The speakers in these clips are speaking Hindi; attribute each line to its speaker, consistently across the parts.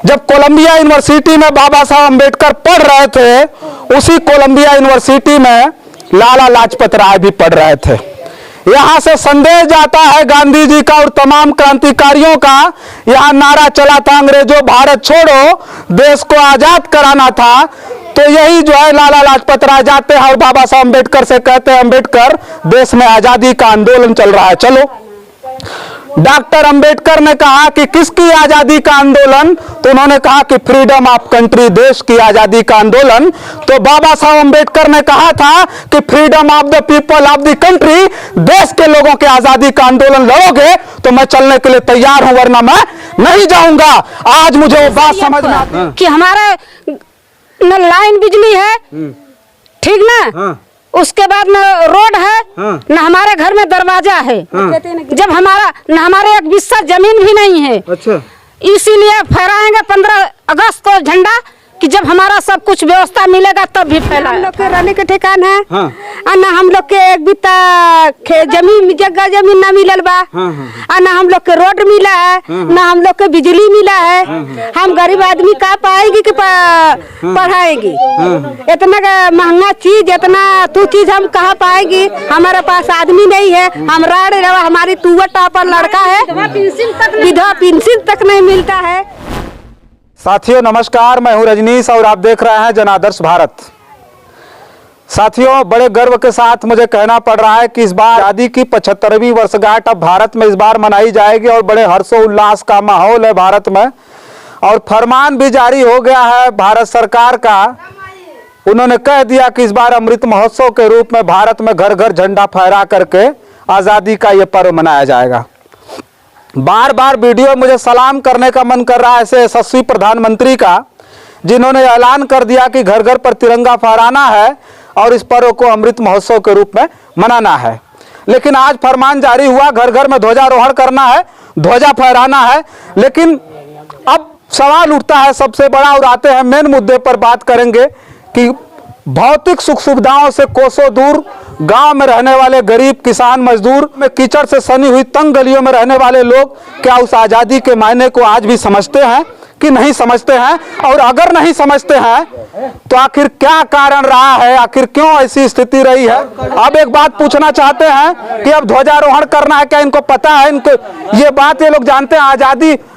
Speaker 1: जब कोलंबिया यूनिवर्सिटी में बाबा साहब अंबेडकर पढ़ रहे थे, उसी कोलंबिया यूनिवर्सिटी में लाला लाजपत राय भी पढ़ रहे थे। यहां से संदेश जाता है गांधी जी का और तमाम क्रांतिकारियों का। यहां नारा चला था, अंग्रेजों भारत छोड़ो, देश को आजाद कराना था। तो यही जो है लाला लाजपत राय जाते हैं और बाबा साहब अंबेडकर से कहते हैं, अंबेडकर देश में आजादी का आंदोलन चल रहा है, चलो। डॉक्टर अंबेडकर ने कहा कि किसकी आजादी का आंदोलन? तो उन्होंने कहा कि फ्रीडम ऑफ कंट्री, देश की आजादी का आंदोलन। तो बाबा साहब अंबेडकर ने कहा था कि freedom of the people of the country, देश के लोगों के आजादी का आंदोलन लड़ोगे तो मैं चलने के लिए तैयार हूं, वरना मैं नहीं जाऊंगा। आज मुझे वो बात समझ में आती है
Speaker 2: कि हमारा न लाइन बिजली है, ठीक ना, उसके बाद न रोड है, न हमारे घर में दरवाजा है, जब हमारा न हमारे एक बिस्सा जमीन भी नहीं है।
Speaker 1: अच्छा,
Speaker 2: इसीलिए फहराएंगे 15 अगस्त को झंडा कि जब हमारा सब कुछ व्यवस्था मिलेगा तब भी फहरा। हम लोग के रहने के ठिकान है, न हम लोग के एक बित्ता जमीन जगह जमीन न मिलल बा, न हम लोग के रोड मिला है, न हम लोग के बिजली मिला है। हम गरीब आदमी कहाँ पाएगी कि पढ़ाएगी? इतना महंगा चीज, इतना तू चीज हम कहाँ पाएगी? हमारे पास आदमी नहीं है, हम हमारी तुअर टॉपर लड़का है, विधवा पेंशन तक नहीं मिलता है।
Speaker 1: साथियों नमस्कार, मैं हूं रजनीश और आप देख रहे हैं जनादर्श भारत। साथियों, बड़े गर्व के साथ मुझे कहना पड़ रहा है कि इस बार आजादी की 75वीं वर्षगांठ अब भारत में इस बार मनाई जाएगी और बड़े हर्षोल्लास का माहौल है भारत में। और फरमान भी जारी हो गया है भारत सरकार का। उन्होंने कह दिया कि इस बार अमृत महोत्सव के रूप में भारत में घर घर झंडा फहरा करके आज़ादी का ये पर्व मनाया जाएगा। बार बार वीडियो मुझे सलाम करने का मन कर रहा है ऐसे यशस्वी प्रधानमंत्री का, जिन्होंने ऐलान कर दिया कि घर घर पर तिरंगा फहराना है और इस पर्व को अमृत महोत्सव के रूप में मनाना है। लेकिन आज फरमान जारी हुआ, घर घर में ध्वजारोहण करना है, ध्वजा फहराना है। लेकिन अब सवाल उठता है सबसे बड़ा, और आते हैं मेन मुद्दे पर बात करेंगे कि भौतिक सुख सुविधाओं से कोसों दूर गांव में रहने वाले गरीब किसान मजदूर में कीचड़ से सनी हुई तंग गलियों में रहने वाले लोग क्या उस आज़ादी के मायने को आज भी समझते हैं कि नहीं समझते हैं? और अगर नहीं समझते हैं तो आखिर क्या कारण रहा है, आखिर क्यों ऐसी स्थिति रही है? अब एक बात पूछना चाहते हैं कि अब ध्वजारोहण करना है, क्या इनको पता है? इनको ये बात ये लोग जानते हैं?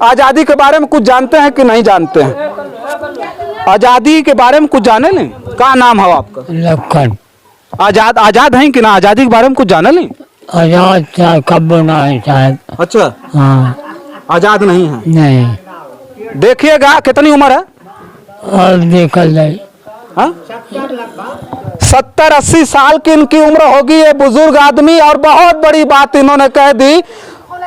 Speaker 1: आज़ादी के बारे में कुछ जानते हैं कि नहीं जानते हैं? आज़ादी के बारे में कुछ जाने नहीं? क्या नाम है आपका?
Speaker 3: लखन।
Speaker 1: आजाद हैं कि ना? आजादी के बारे में कुछ जाना नहीं?
Speaker 3: आजाद कब बना है साहब?
Speaker 1: अच्छा,
Speaker 3: हाँ,
Speaker 1: आजाद नहीं है।
Speaker 3: नहीं।
Speaker 1: देखिएगा कितनी उम्र है?
Speaker 3: और देखल जाए
Speaker 1: 70-80 साल की इनकी उम्र होगी, ये बुजुर्ग आदमी। और बहुत बड़ी बात इन्होंने कह दी,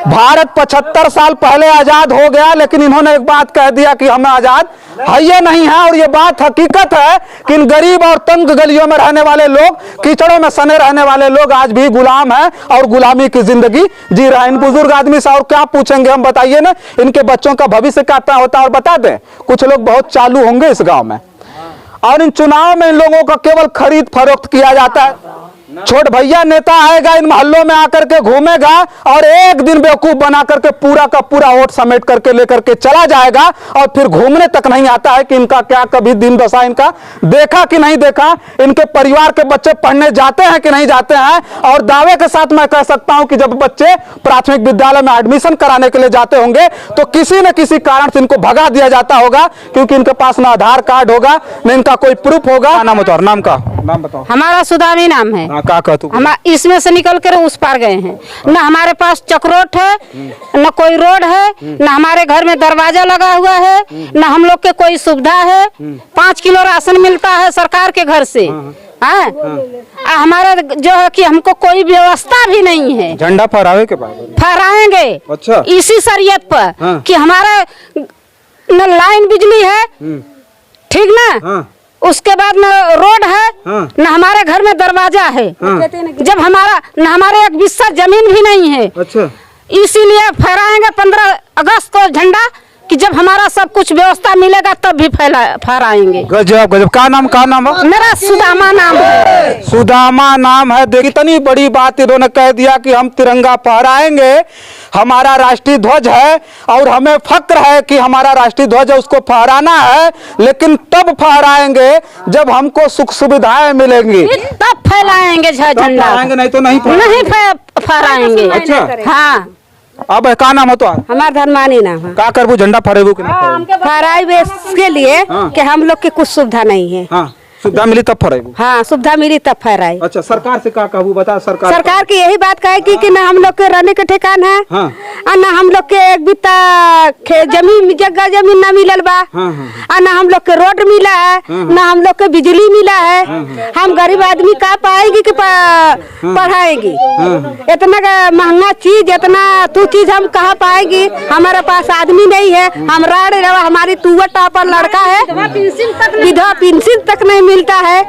Speaker 1: भारत 75 साल पहले आजाद हो गया, लेकिन इन्होंने एक बात कह दिया कि हमें आजाद है ये नहीं है। और ये बात हकीकत है कि इन गरीब और तंग गलियों में रहने वाले लोग, कीचड़ों में सने रहने वाले लोग आज भी गुलाम हैं और गुलामी की जिंदगी जी रहे हैं। इन बुजुर्ग आदमी से और क्या पूछेंगे हम, बताइए ना। इनके बच्चों का भविष्य क्या होता है और बता दें। कुछ लोग बहुत चालू होंगे इस गांव में, और इन चुनाव में इन लोगों का केवल खरीद फरोख्त किया जाता है। छोट भैया नेता आएगा, इन मोहल्लों में आकर के घूमेगा और एक दिन बेवकूफ बना करके पूरा का पूरा वोट समेट करके लेकर के चला जाएगा, और फिर घूमने तक नहीं आता है कि इनका क्या कभी दिन दशा इनका देखा कि नहीं देखा, इनके परिवार के बच्चे पढ़ने जाते हैं कि नहीं जाते हैं। और दावे के साथ मैं कह सकता हूं कि जब बच्चे प्राथमिक विद्यालय में एडमिशन कराने के लिए जाते होंगे तो किसी न किसी कारण से इनको भगा दिया जाता होगा, क्योंकि इनके पास ना आधार कार्ड होगा, न इनका कोई प्रूफ होगा। नाम बताओ, नाम बताओ।
Speaker 2: हमारा सुदामी नाम है।
Speaker 1: क्या कहतू?
Speaker 2: हम इसमें से निकल कर उस पार गए हैं। न हमारे पास चक्रोट है, न कोई रोड है, न हमारे घर में दरवाजा लगा हुआ है, न हम लोग के कोई सुविधा है। 5 किलो राशन मिलता है सरकार के घर से। हमारा जो है कि हमको कोई व्यवस्था भी नहीं है।
Speaker 1: झंडा फहरावे के बाद
Speaker 2: फहराएंगे।
Speaker 1: अच्छा,
Speaker 2: इसी शरीयत पर कि हमारा न लाइन बिजली है, ठीक ना, उसके बाद न रोड है, न हमारे घर में दरवाजा है, जब हमारा न हमारे एक बिस्सा जमीन भी नहीं है।
Speaker 1: अच्छा,
Speaker 2: इसीलिए फहराएंगे 15 अगस्त को झंडा कि जब हमारा सब कुछ व्यवस्था मिलेगा तब भी फहराएंगे।
Speaker 1: गजब गजब। क्या नाम है?
Speaker 2: मेरा सुदामा नाम है।
Speaker 1: सुदामा नाम है। देखिए इतनी बड़ी बात इन्होंने कह दिया कि हम तिरंगा फहराएंगे, हमारा राष्ट्रीय ध्वज है और हमें फक्र है कि हमारा राष्ट्रीय ध्वज है, उसको फहराना है, लेकिन तब फहराएंगे जब हमको सुख सुविधाएं मिलेंगी,
Speaker 2: तब फैलाएंगे झंडा,
Speaker 1: नहीं तो नहीं
Speaker 2: फहराएंगे।
Speaker 1: अच्छा
Speaker 2: हाँ।
Speaker 1: अब का नाम है तो?
Speaker 2: हमारा धर्मानी नाम है।
Speaker 1: का करबू झंडा फहरेबू कि नहीं?
Speaker 2: फहराए इसके लिए कि हम लोग की कुछ सुविधा नहीं है।
Speaker 1: हाँ, सुविधा मिली तब फहरेबू।
Speaker 2: हाँ, सुविधा मिली तब फहराए।
Speaker 1: अच्छा, सरकार से का कहबू बता? सरकार
Speaker 2: की यही बात कहेगी कि न हम लोग के रहने के ठिकान है,
Speaker 1: हाँ।
Speaker 2: और न हम लोग के एक बिता जमीन न मिलल बा, और न हम लोग के रोड मिला है, न हम लोग के बिजली मिला है। हम गरीब आदमी का पाएगी कि पढ़ाएगी? इतना महंगा चीज, इतना तू चीज हम कहाँ पाएगी? हमारे पास आदमी नहीं है, हमारी तुअर टॉपर लड़का है, विधवा पेंशन तक नहीं मिलता है।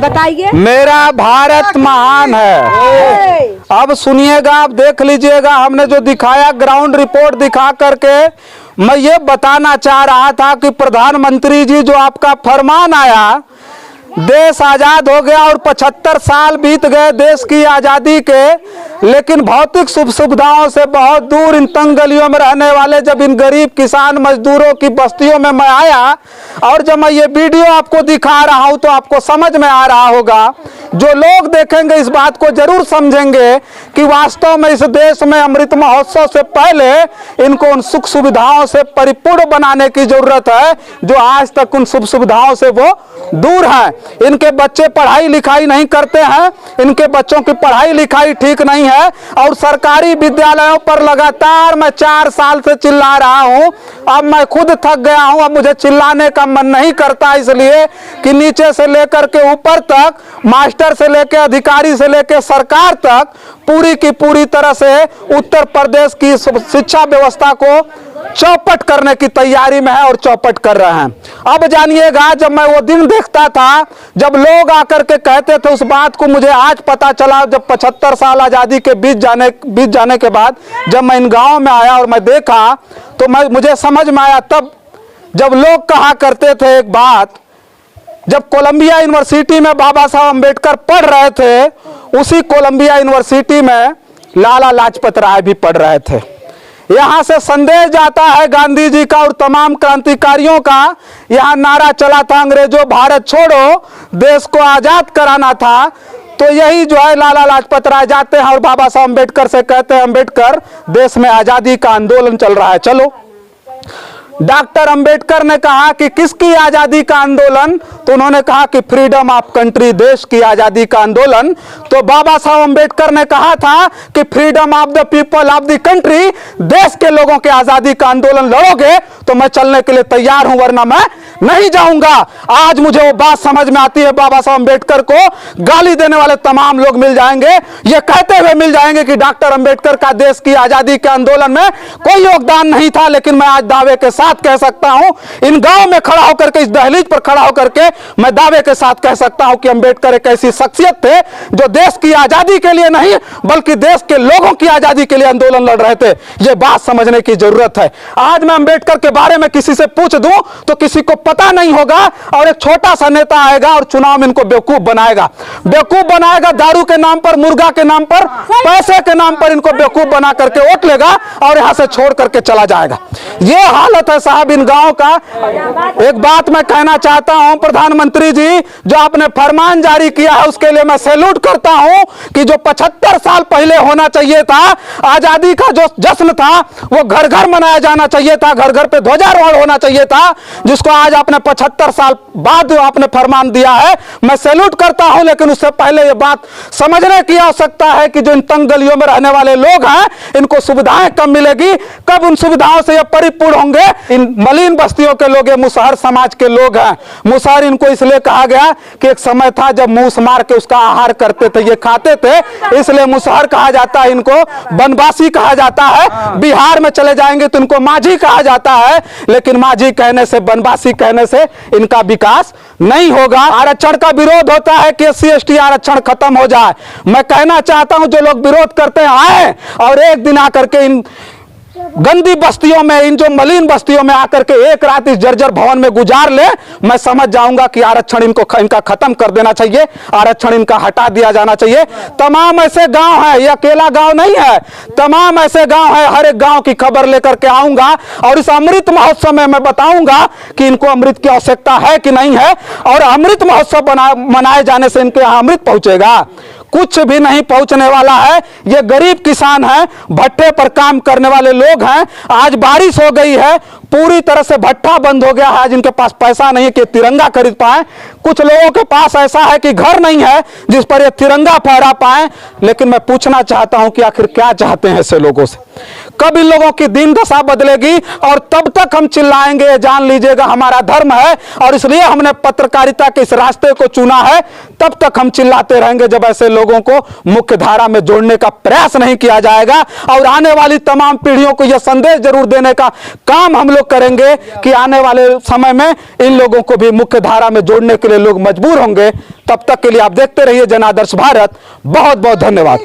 Speaker 2: बताइए।
Speaker 1: मेरा भारत महान है। अब सुनिएगा, आप देख लीजिएगा, हमने जो दिखाया ग्राउंड रिपोर्ट दिखा करके मैं ये बताना चाह रहा था कि प्रधानमंत्री जी जो आपका फरमान आया, देश आजाद हो गया और 75 साल बीत गए देश की आजादी के, लेकिन भौतिक सुख सुविधाओं से बहुत दूर इन तंग गलियों में रहने वाले जब इन गरीब किसान मजदूरों की बस्तियों में मैं आया और जब मैं ये वीडियो आपको दिखा रहा हूं तो आपको समझ में आ रहा होगा। जो लोग देखेंगे इस बात को जरूर समझेंगे कि वास्तव में इस देश में अमृत महोत्सव से पहले इनको उन सुख सुविधाओं से परिपूर्ण बनाने की जरूरत है जो आज तक उन सुख सुविधाओं से वो दूर है। इनके बच्चे पढ़ाई लिखाई नहीं करते हैं, इनके बच्चों की पढ़ाई लिखाई ठीक नहीं है और सरकारी विद्यालयों पर लगातार मैं 4 साल से चिल्ला रहा हूं। अब मैं खुद थक गया हूं, अब मुझे चिल्लाने का मन नहीं करता, इसलिए कि नीचे से लेकर के ऊपर तक, मास्टर से लेकर अधिकारी से लेकर सरकार तक पूरी की पूरी तरह से उत्तर प्रदेश की शिक्षा व्यवस्था को चौपट करने की तैयारी में है और चौपट कर रहे हैं। अब जानिएगा, जब मैं वो दिन देखता था जब लोग आकर के कहते थे, उस बात को मुझे आज पता चला जब 75 साल आजादी के बीत जाने के बाद जब मैं इन गाँव में आया और मैं देखा तो मुझे समझ में आया। तब जब लोग कहा करते थे एक बात, जब कोलंबिया यूनिवर्सिटी में बाबा साहब अम्बेडकर पढ़ रहे थे, उसी कोलंबिया यूनिवर्सिटी में लाला लाजपत राय भी पढ़ रहे थे। यहां से संदेश जाता है गांधी जी का और तमाम क्रांतिकारियों का। यहां नारा चला था, अंग्रेजों भारत छोड़ो, देश को आजाद कराना था। तो यही जो है लाला लाजपत राय जाते हैं और बाबा साहब अम्बेडकर से कहते हैं, अम्बेडकर देश में आजादी का आंदोलन चल रहा है, चलो। डॉक्टर अंबेडकर ने कहा कि किसकी आजादी का आंदोलन? तो उन्होंने कहा कि फ्रीडम ऑफ कंट्री, देश की आजादी का आंदोलन। तो बाबा साहब अंबेडकर ने कहा था कि freedom of the people of the country, देश के लोगों के आजादी का आंदोलन लड़ोगे तो मैं चलने के लिए तैयार हूं, वरना मैं नहीं जाऊंगा। आज मुझे वो बात समझ में आती है। बाबा साहब अंबेडकर को गाली देने वाले तमाम लोग मिल जाएंगे, ये कहते हुए मिल जाएंगे कि डॉक्टर अंबेडकर का देश की आजादी के आंदोलन में कोई योगदान नहीं था। लेकिन मैं आज दावे के साथ कह सकता हूं, इन गांव में खड़ा होकर के, इस दहलीज पर खड़ा होकर के मैं दावे के साथ कह सकता हूं कि अंबेडकर एक ऐसी शख्सियत थे जो देश की आजादी के लिए नहीं बल्कि देश के लोगों की आजादी के लिए आंदोलन लड़ रहे थे। यह बात समझने की जरूरत है। आज मैं अंबेडकर के बारे में किसी से पूछ दूं तो किसी को पता नहीं होगा और एक छोटा सा नेता आएगा और चुनाव में इनको बेवकूफ बनाएगा, दारू के नाम पर, मुर्गा के नाम पर, पैसे के नाम पर इनको बेवकूफ बना करके वोट लेगा और यहां से छोड़ करके चला जाएगा। यह हालत है साहब इन गांव का। एक बात मैं कहना चाहता हूं, प्रधानमंत्री जी जो आपने फरमान जारी किया है उसके लिए मैं सैल्यूट करता हूं कि जो 75 साल पहले होना चाहिए था, आजादी का जो जश्न था वो घर घर मनाया जाना चाहिए था, घर घर पे ध्वजारोहण होना चाहिए था, जिसको आज आपने 75 साल बाद आपने फरमान दिया है, मैं सैल्यूट करता हूं। लेकिन उससे पहले ये बात समझने की आवश्यकता है कि जो इन तंग गलियों में रहने वाले लोग हैं इनको सुविधाएं कब मिलेगी, कब उन सुविधाओं से ये परिपूर्ण होंगे। इन मलिन बस्तियों के लोग, ये मुसहर समाज के लोग हैं। मुसहर इनको इसलिए कहा गया कि एक समय था जब मूस मार के उसका आहार करते थे, ये खाते थे, इसलिए मुसहर कहा जाता है। इनको बनवासी कहा जाता है। बिहार में चले जाएंगे तो इनको माझी कहा जाता है। लेकिन माझी कहने से, बनवासी कहने से इनका विकास नहीं होगा। आरक्षण का विरोध होता है कि SC/ST आरक्षण खत्म हो जाए। मैं कहना चाहता हूं जो लोग विरोध करते हैं आए और एक दिन आकर के इन गंदी बस्तियों में, इन जो मलिन बस्तियों में आकर के एक रात इस जर्जर भवन में गुजार ले, मैं समझ जाऊंगा कि आरक्षण इनका खत्म कर देना चाहिए, आरक्षण इनका हटा दिया जाना चाहिए। तमाम ऐसे गांव हैं, ये अकेला गांव नहीं है, तमाम ऐसे गांव हैं, हर एक गांव की खबर लेकर के आऊंगा और इस अमृत महोत्सव में मैं बताऊंगा कि इनको अमृत की आवश्यकता है कि नहीं है, और अमृत महोत्सव मनाए जाने से इनके यहां अमृत पहुंचेगा? कुछ भी नहीं पहुंचने वाला है। ये गरीब किसान हैं, भट्टे पर काम करने वाले लोग हैं। आज बारिश हो गई है, पूरी तरह से भट्टा बंद हो गया है। आज इनके पास पैसा नहीं है कि तिरंगा खरीद पाए। कुछ लोगों के पास ऐसा है कि घर नहीं है जिस पर ये तिरंगा फहरा पाए। लेकिन मैं पूछना चाहता हूं कि आखिर क्या चाहते हैं ऐसे लोगों से? कब इन लोगों की दीन दशा बदलेगी? और तब तक हम चिल्लाएंगे, जान लीजिएगा हमारा धर्म है और इसलिए हमने पत्रकारिता के इस रास्ते को चुना है। तब तक हम चिल्लाते रहेंगे जब ऐसे लोगों को मुख्य धारा में जोड़ने का प्रयास नहीं किया जाएगा। और आने वाली तमाम पीढ़ियों को यह संदेश जरूर देने का काम हम लोग करेंगे कि आने वाले समय में इन लोगों को भी मुख्य धारा में जोड़ने के लिए लोग मजबूर होंगे। तब तक के लिए आप देखते रहिए जनादर्श भारत। बहुत बहुत धन्यवाद।